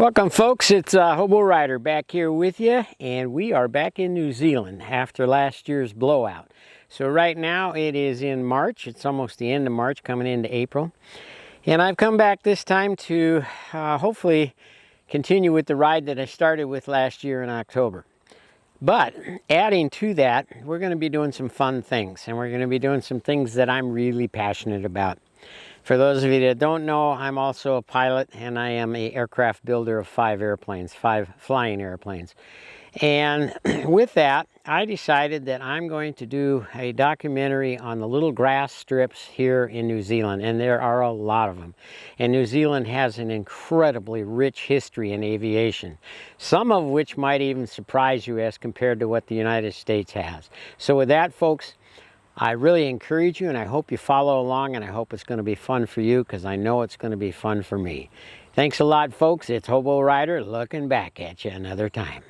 Welcome folks, it's Hobo Rider back here with you, and we are back in New Zealand after last year's blowout. So right now it is in March, it's almost the end of March, coming into April. And I've come back this time to hopefully continue with the ride that I started with last year in October. But adding to that, we're going to be doing some fun things, and we're going to be doing some things that I'm really passionate about. For those of you that don't know, I'm also a pilot, and I am an aircraft builder of 5 flying airplanes. And with that, I decided that I'm going to do a documentary on the little grass strips here in New Zealand, and there are a lot of them. And New Zealand has an incredibly rich history in aviation, some of which might even surprise you as compared to what the United States has. So with that, folks, I really encourage you, and I hope you follow along, and I hope it's going to be fun for you, because I know it's going to be fun for me. Thanks a lot, folks. It's Hobo Rider looking back at you another time.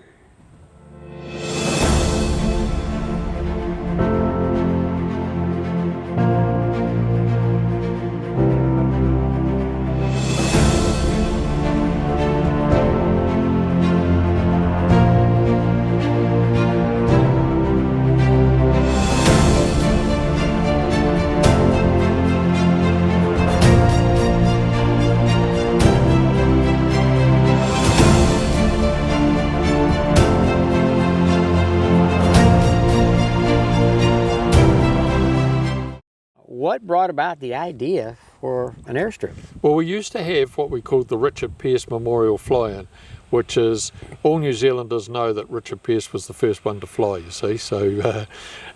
What brought about the idea for an airstrip? Well, we used to have what we called the Richard Pearse Memorial Fly-In, which is, all New Zealanders know that Richard Pearse was the first one to fly, you see. So,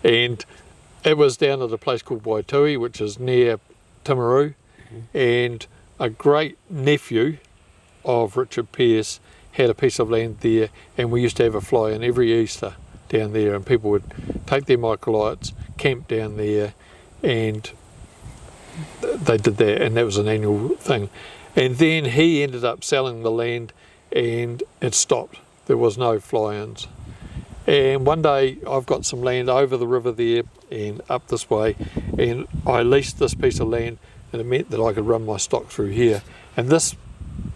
and it was down at a place called Waitui, which is near Timaru, and a great nephew of Richard Pearse had a piece of land there, and we used to have a fly-in every Easter down there, and people would take their microlights, camp down there, and they did that, and that was an annual thing. And then he ended up selling the land, and it stopped. There was no fly-ins. And one day I've got some land over the river there and up this way, and I leased this piece of land, and it meant that I could run my stock through here. And this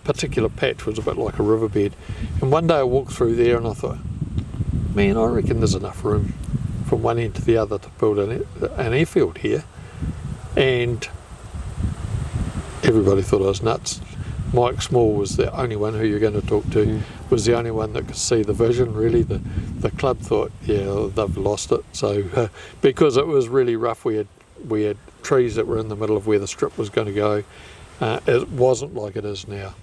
particular patch was a bit like a riverbed. And one day I walked through there and I thought, man, I reckon there's enough room from one end to the other to build an airfield here. And everybody thought I was nuts. Mike Small was the only one who you're going to talk to, was the only one that could see the vision, really. The club thought, yeah, they've lost it. So because it was really rough, we had trees that were in the middle of where the strip was going to go. It wasn't like it is now.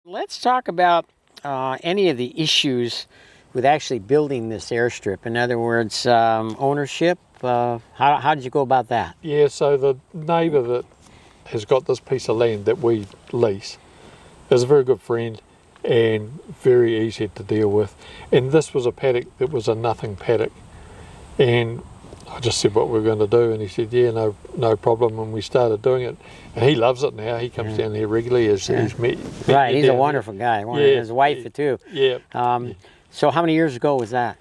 Let's talk about any of the issues with actually building this airstrip. In other words, ownership. How did you go about that? Yeah, so the neighbour that has got this piece of land that we lease is a very good friend and very easy to deal with. And this was a paddock that was a nothing paddock. And I just said what we were going to do, and he said, yeah, no problem, and we started doing it. And he loves it now. He comes down here regularly, as he's met right, he's a wonderful guy. Yeah, his wife too. Yeah. So how many years ago was that?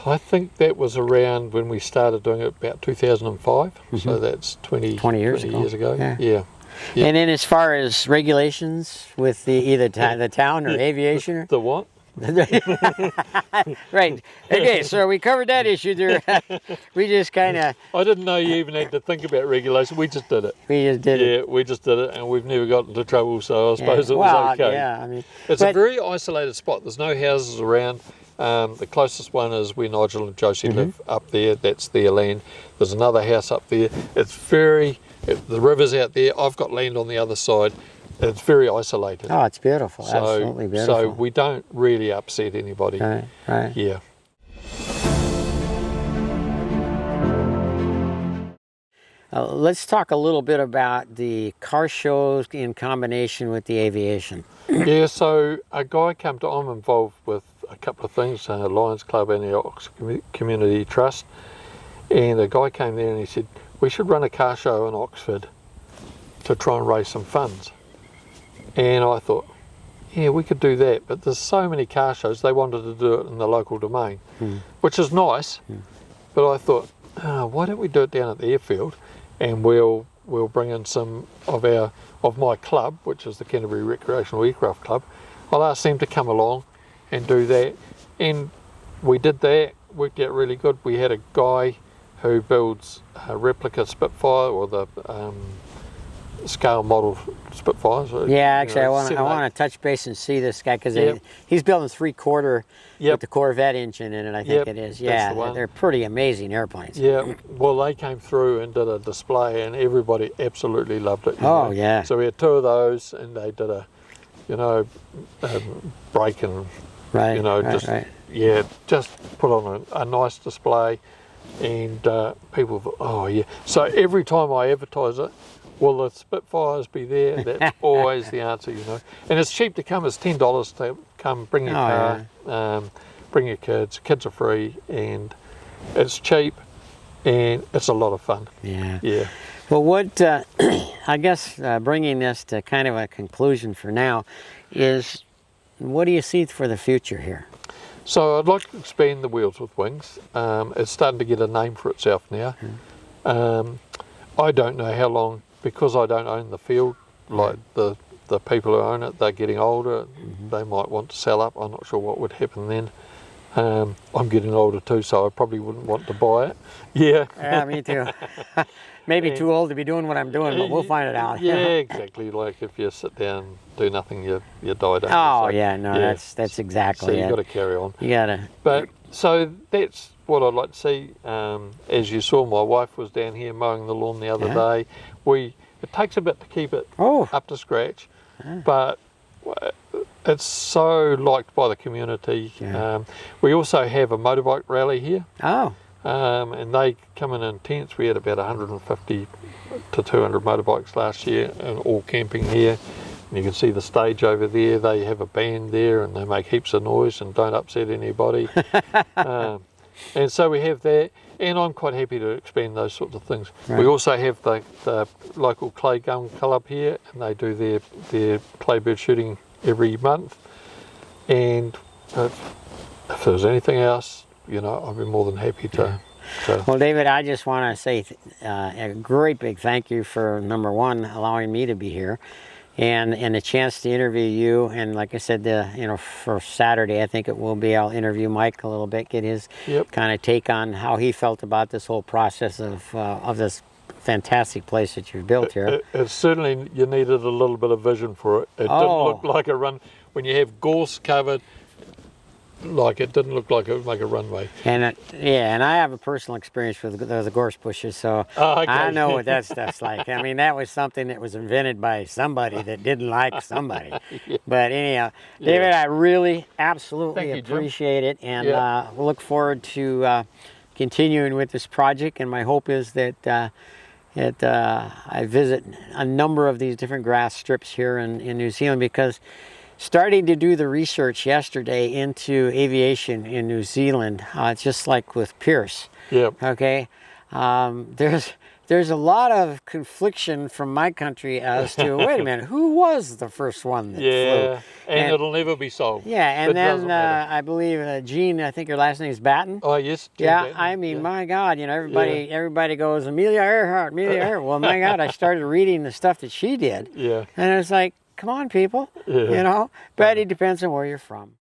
I think that was around when we started doing it, about 2005. So that's 20 years ago. Yeah. And then as far as regulations with either the town or aviation? The what? Right. Okay, so we covered that issue there. We just kind of... I didn't know you even had to think about regulation. We just did it. We just did it. Yeah, we just did it, and we've never got into trouble, so I suppose it was okay. Yeah, I mean... It's a very isolated spot. There's no houses around. The closest one is where Nigel and Josie live, up there. That's their land. There's another house up there. It's the river's out there. I've got land on the other side. It's very isolated. Oh, it's beautiful. Absolutely beautiful. So we don't really upset anybody. Right. Yeah. Let's talk a little bit about the car shows in combination with the aviation. Yeah, so a guy came to, I'm involved with a couple of things, Lions Club and the Ox Community Trust, and a guy came there and he said, we should run a car show in Oxford to try and raise some funds. And I thought, yeah, we could do that, but there's so many car shows, they wanted to do it in the local domain, which is nice, but I thought, why don't we do it down at the airfield? and we'll bring in some of my club, which is the Canterbury Recreational Aircraft Club. I'll ask them to come along and do that, and we did that. Worked out really good. We had a guy who builds replica Spitfire, or the scale model Spitfires. Yeah, actually, I want to touch base and see this guy, because he's building 3/4 with the Corvette engine in it, I think it is. Yeah, they're pretty amazing airplanes. Yeah, well, they came through and did a display, and everybody absolutely loved it. Yeah. So we had 2 of those, and they did a break and just put on a nice display, and people, oh yeah. So every time I advertise it, will the Spitfires be there? That's always the answer, And it's cheap to come. It's $10 to come. Bring your car, bring your kids. Kids are free, and it's cheap, and it's a lot of fun. Yeah. Well, what I guess bringing this to kind of a conclusion for now is, what do you see for the future here? So I'd like to expand the Wheels with Wings. It's starting to get a name for itself now. I don't know how long, because I don't own the field, like the people who own it, they're getting older. They might want to sell up. I'm not sure what would happen then. I'm getting older too, so I probably wouldn't want to buy it. Yeah, me too. Maybe too old to be doing what I'm doing, but we'll find it out. Yeah, exactly. Like if you sit down, do nothing, you die, don't you? Oh, so, that's exactly so it. So you've got to carry on. You got to. But so that's what I'd like to see. As you saw, my wife was down here mowing the lawn the other day. It takes a bit to keep it up to scratch, but it's so liked by the community. We also have a motorbike rally here. And they come in tents. We had about 150 to 200 motorbikes last year, and all camping here. And you can see the stage over there. They have a band there, and they make heaps of noise and don't upset anybody. And so we have that, and I'm quite happy to expand those sorts of things. We also have the local clay gun club here, and they do their claybird shooting every month. And if there's anything else, I'd be more than happy to. Well, David, I just want to say a great big thank you for, number one, allowing me to be here, and a chance to interview you. And like I said, for Saturday, I think it will be, I'll interview Mike a little bit, get his kind of take on how he felt about this whole process of this fantastic place that you've built here. It certainly, you needed a little bit of vision for it. It didn't look like a run. When you have gorse covered, it didn't look like it would make a runway. And and I have a personal experience with the gorse bushes, so I know what that stuff's like. I mean, that was something that was invented by somebody that didn't like somebody. But anyhow, David, I really absolutely appreciate it, and we'll look forward to continuing with this project. And my hope is that I visit a number of these different grass strips here in New Zealand, because starting to do the research yesterday into aviation in New Zealand, just like with Pierce. Okay, there's a lot of confliction from my country as to, wait a minute, who was the first one that flew? And it'll never be solved. And then I believe Jean, I think her last name is Batten. Oh yes. Jean Batten. Batten. I mean, my God, everybody goes Amelia Earhart, Amelia Earhart. Well, my God, I started reading the stuff that she did. And it's like, come on, people, but it depends on where you're from.